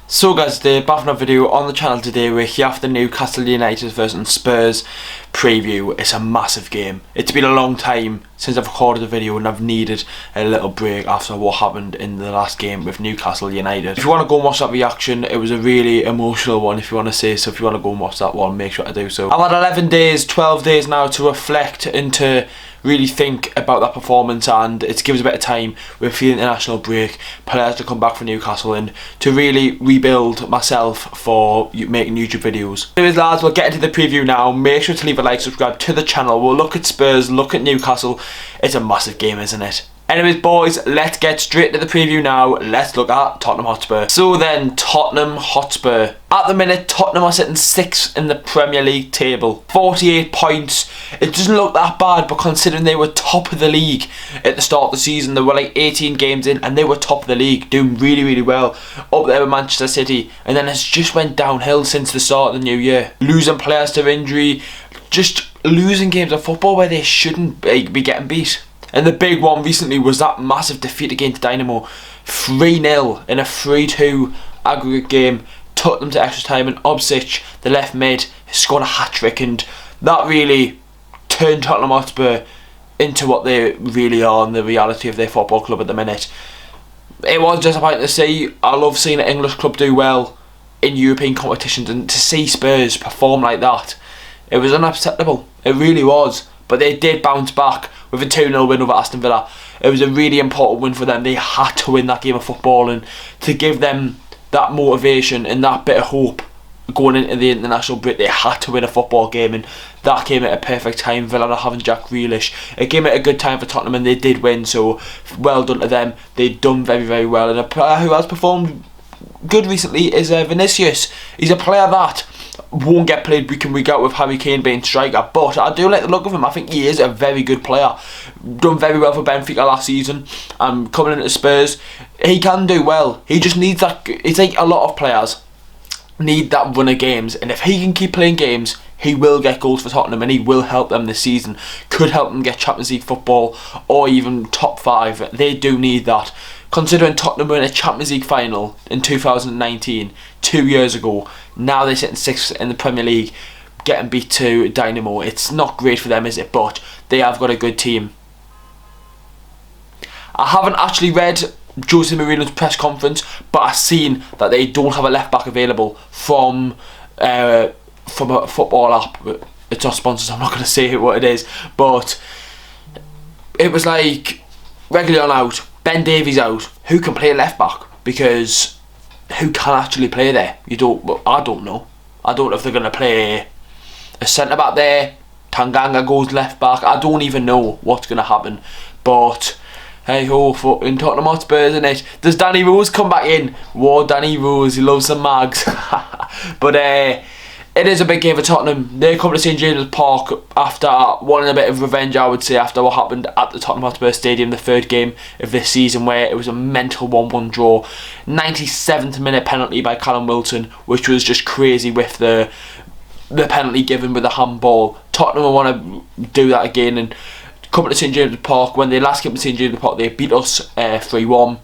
So guys, today back on a video on the channel today. We're here after Newcastle United versus Spurs preview. It's a massive game. It's been a long time since I've recorded a video and I've needed a little break after what happened in the last game with Newcastle United. If you want to go and watch that reaction, it was a really emotional one if you want to say so. If you want to go and watch that one, make sure to do so. I've had 11 days, 12 days now to reflect and to really think about that performance, and it gives a bit of time with the international break, players to come back for Newcastle and to really rebuild myself for making YouTube videos. Anyways lads, we'll get into the preview now. Make sure to leave a like, subscribe to the channel. We'll look at Spurs, look at Newcastle. It's a massive game, isn't it? Anyways boys, let's get straight to the preview now. Let's look at Tottenham Hotspur. So then, Tottenham Hotspur. At the minute, Tottenham are sitting 6th in the Premier League table. 48 points. It doesn't look that bad, but considering they were top of the league at the start of the season, they were like 18 games in and they were top of the league, doing really well, up there with Manchester City. And then it's just went downhill since the start of the new year. Losing players to injury, just losing games of football where they shouldn't be getting beat. And the big one recently was that massive defeat against Dynamo, 3-0 in a 3-2 aggregate game. Took them to extra time, and Obsic, the left mid, scored a hat-trick, and that really turned Tottenham Hotspur into what they really are and the reality of their football club at the minute. It was disappointing to see. I love seeing an English club do well in European competitions, and to see Spurs perform like that, it was unacceptable. It really was. But they did bounce back with a 2-0 win over Aston Villa. It was a really important win for them. They had to win that game of football, and to give them that motivation and that bit of hope going into the international break, they had to win a football game, and that came at a perfect time. Villa not having Jack Grealish, it came at a good time for Tottenham, and they did win, so well done to them. They've done very well, and a player who has performed good recently is Vinicius. He's a player that won't get played week in week out with Harry Kane being striker, but I do like the look of him. I think he is a very good player. Done very well for Benfica last season. Coming into Spurs, he can do well. He just needs that. It's like a lot of players need that run of games, and if he can keep playing games, he will get goals for Tottenham, and he will help them this season. Could help them get Champions League football or even top 5. They do need that. Considering Tottenham were in a Champions League final in 2019, 2 years ago, now they're sitting 6th in the Premier League, getting beat to Dynamo. It's not great for them, is it? But they have got a good team. I haven't actually read Jose Mourinho's press conference, but I've seen that they don't have a left back available from a football app. It's not sponsored, so I'm not going to say what it is, but it was like Reguilón out, Ben Davies out. Who can play left back? Because who can actually play there? I don't know. I don't know if they're going to play a centre back there. Tanganga goes left back. I don't even know what's going to happen. But hey ho, in Tottenham Hotspur, isn't it? Does Danny Rose come back in? Whoa, Danny Rose, he loves some mags. But it is a big game for Tottenham. They come to St James's Park after wanting a bit of revenge, I would say, after what happened at the Tottenham Hotspur Stadium, the third game of this season, where it was a mental 1-1 draw. 97th minute penalty by Callum Wilson, which was just crazy with the penalty given with the handball. Tottenham want to do that again, and coming to St James's Park, when they last came to St James's Park, they beat us 3-1.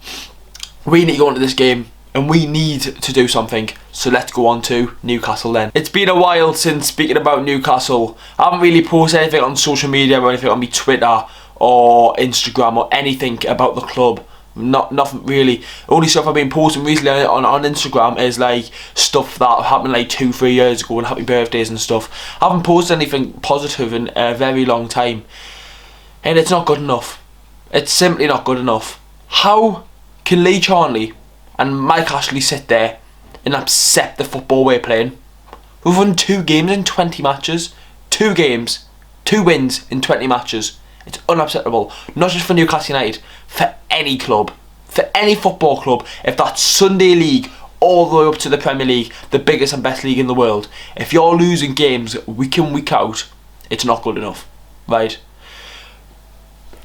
We need to go into this game, and we need to do something. So let's go on to Newcastle then. It's been a while since speaking about Newcastle. I haven't really posted anything on social media or anything on my Twitter or Instagram or anything about the club. Nothing really. Only stuff I've been posting recently on Instagram is like stuff that happened like 2-3 years ago and happy birthdays and stuff. I haven't posted anything positive in a very long time, and it's not good enough. It's simply not good enough. How can Lee Charnley and Mike Ashley sit there and accept the football we're playing? We've won 2 games in 20 matches. 2 games, 2 wins in 20 matches. It's unacceptable. Not just for Newcastle United, for any club, for any football club. If that's Sunday League all the way up to the Premier League, the biggest and best league in the world, if you're losing games week in, week out, it's not good enough, right?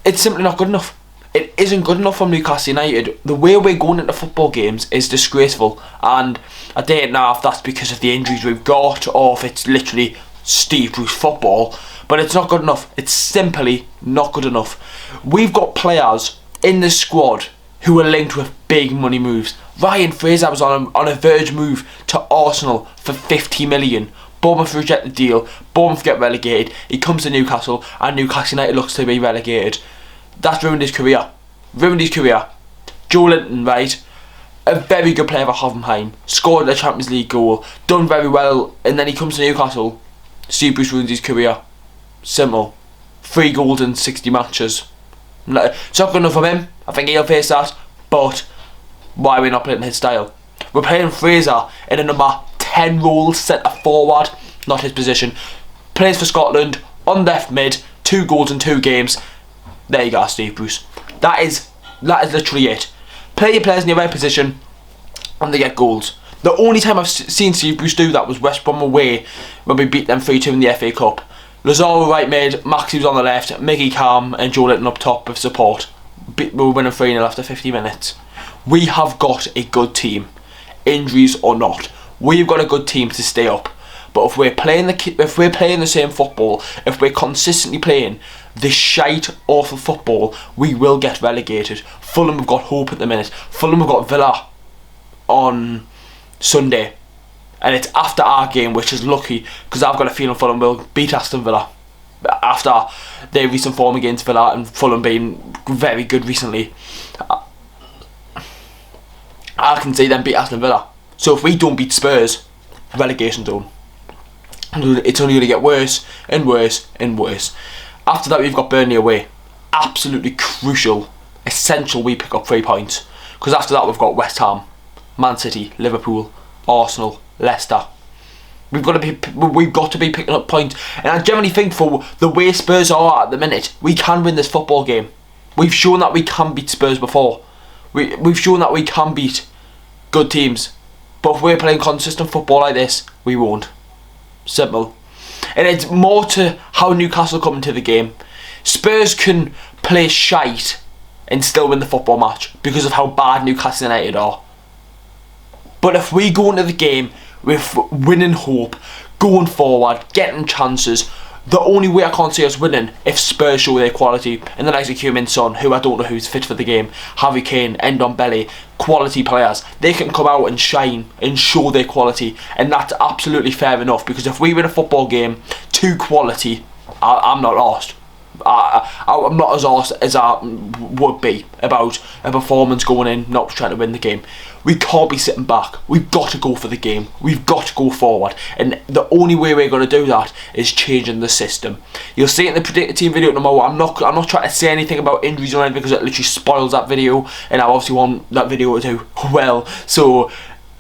It's simply not good enough. It isn't good enough from Newcastle United. The way we're going into football games is disgraceful, and I don't know if that's because of the injuries we've got or if it's literally Steve Bruce football, but it's not good enough. It's simply not good enough. We've got players in the squad who are linked with big money moves. Ryan Fraser was on a verge move to Arsenal for 50 million. Bournemouth reject the deal. Bournemouth get relegated. He comes to Newcastle, and Newcastle United looks to be relegated. That's ruined his career. Joe Linton, right? A very good player for Hoffenheim. Scored a Champions League goal. Done very well. And then he comes to Newcastle. Steve Bruce ruins his career. Simple. 3 goals in 60 matches. It's not good enough for him. I think he'll face that. But why are we not playing his style? We're playing Fraser in a number 10 role, centre forward. Not his position. Plays for Scotland. On left mid. 2 goals in 2 games. There you go, Steve Bruce. That is literally it. Play your players in your right position and they get goals. The only time I've seen Steve Bruce do that was West Brom away when we beat them 3-2 in the FA Cup. Lazaro right mid, Maxi was on the left, Mickey Calm and Joe Linton up top with support. We were winning 3-0 after 50 minutes. We have got a good team, injuries or not. We've got a good team to stay up. But if we're playing the same football, if we're consistently playing this shite, awful football, we will get relegated. Fulham have got hope at the minute. Fulham have got Villa on Sunday, and it's after our game, which is lucky because I've got a feeling Fulham will beat Aston Villa after their recent form against Villa and Fulham being very good recently. I can see them beat Aston Villa. So if we don't beat Spurs, relegation zone. It's only going to get worse and worse and worse. After that, we've got Burnley away. Absolutely crucial, essential we pick up 3 points. Because after that, we've got West Ham, Man City, Liverpool, Arsenal, Leicester. We've got to be picking up points. And I generally think for the way Spurs are at the minute, we can win this football game. We've shown that we can beat Spurs before. We've shown that we can beat good teams. But if we're playing consistent football like this, we won't. Simple. And it's more to how Newcastle come into the game. Spurs can play shite and still win the football match because of how bad Newcastle United are. But if we go into the game with winning hope, going forward, getting chances, the only way I can't see us winning if Spurs show their quality, and the likes of Heung-min Son, who I don't know who's fit for the game, Harry Kane, Ndombele, quality players, they can come out and shine and show their quality, and that's absolutely fair enough, because if we win a football game to quality, I'm not lost. I'm not as arsed as I would be about a performance going in, not trying to win the game. We can't be sitting back. We've got to go for the game. We've got to go forward. And the only way we're going to do that is changing the system. You'll see it in the predicted team video tomorrow. I'm not trying to say anything about injuries or anything because it literally spoils that video. And I obviously want that video to do well. So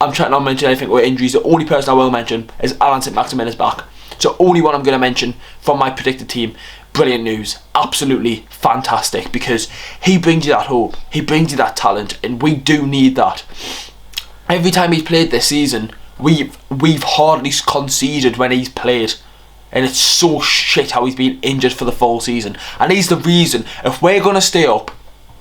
I'm trying not to mention anything about injuries. The only person I will mention is Alan St-Maximin is back. So only one I'm going to mention from my predicted team. Brilliant news, absolutely fantastic, because he brings you that hope, he brings you that talent, and we do need that. Every time he's played this season, we've hardly conceded when he's played, and it's so shit how he's been injured for the full season. And he's the reason, if we're going to stay up,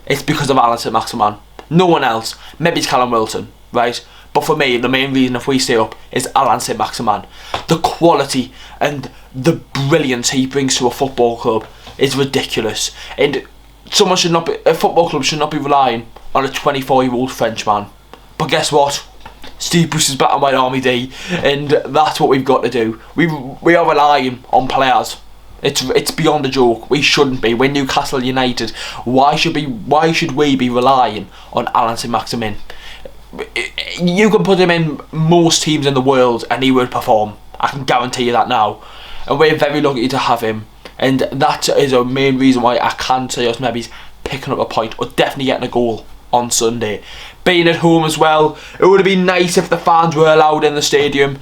it's because of Alan St-Maximin. No one else. Maybe it's Callum Wilson, right? But for me, the main reason if we stay up is Alan St-Maximin. The quality and the brilliance he brings to a football club is ridiculous. And a football club should not be relying on a 24-year-old Frenchman. But guess what? Steve Bruce is back on my Army D, and that's what we've got to do. We are relying on players. It's beyond a joke. We shouldn't be. We're Newcastle United. Why should we be relying on Alan St-Maximin? You can put him in most teams in the world and he would perform. I can guarantee you that now. And we're very lucky to have him. And that is a main reason why I can see us maybe picking up a point or definitely getting a goal on Sunday. Being at home as well, it would have been nice if the fans were allowed in the stadium.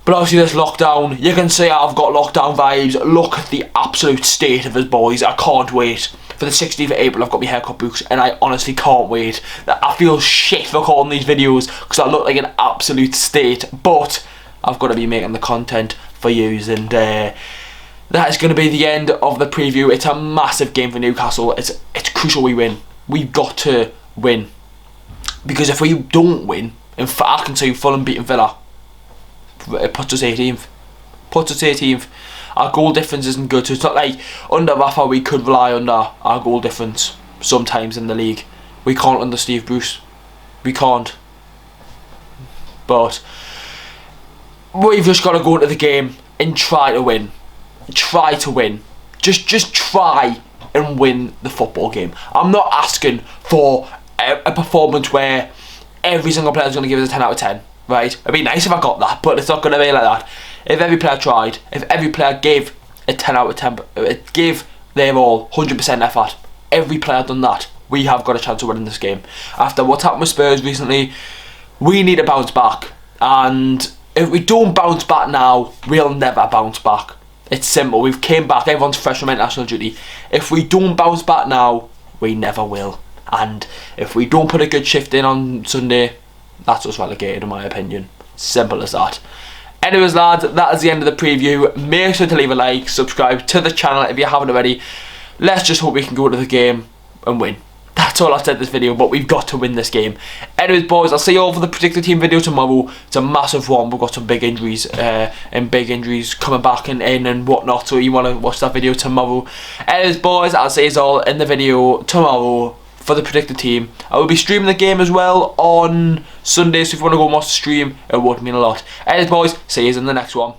But obviously this lockdown, you can see I've got lockdown vibes. Look at the absolute state of his boys. I can't wait. For the 16th of April I've got my haircut booked and I honestly can't wait. I feel shit recording these videos because I look like an absolute state. But I've got to be making the content for yous, and that is going to be the end of the preview. It's a massive game for Newcastle. It's crucial we win. We've got to win. Because if we don't win, in fact I can see Fulham beating Villa. It puts us 18th. Our goal difference isn't good, so it's not like under Rafa we could rely on our goal difference sometimes in the league. We can't under Steve Bruce. We can't. But we've just got to go into the game and try to win. Try to win. Just try and win the football game. I'm not asking for a performance where every single player is going to give us a 10 out of 10. Right? It'd be nice if I got that, but it's not going to be like that. If every player tried, if every player gave a 10 out of 10, gave their all, 100% effort, every player done that, we have got a chance of winning this game. After what's happened with Spurs recently, we need to bounce back. And if we don't bounce back now, we'll never bounce back. It's simple. We've came back. Everyone's fresh from international duty. If we don't bounce back now, we never will. And if we don't put a good shift in on Sunday, that's us relegated in my opinion. Simple as that. Anyways lads, that is the end of the preview. Make sure to leave a like, subscribe to the channel if you haven't already. Let's just hope we can go to the game and win. That's all I've said in this video, but we've got to win this game. Anyways boys, I'll see you all for the predicted team video tomorrow. It's a massive one. We've got some big injuries coming back and whatnot, so you want to watch that video tomorrow. Anyways boys, I'll see you all in the video tomorrow for the predicted team. I will be streaming the game as well on Sunday, so if you want to go and watch the stream, it would mean a lot. Anyways boys, see you in the next one.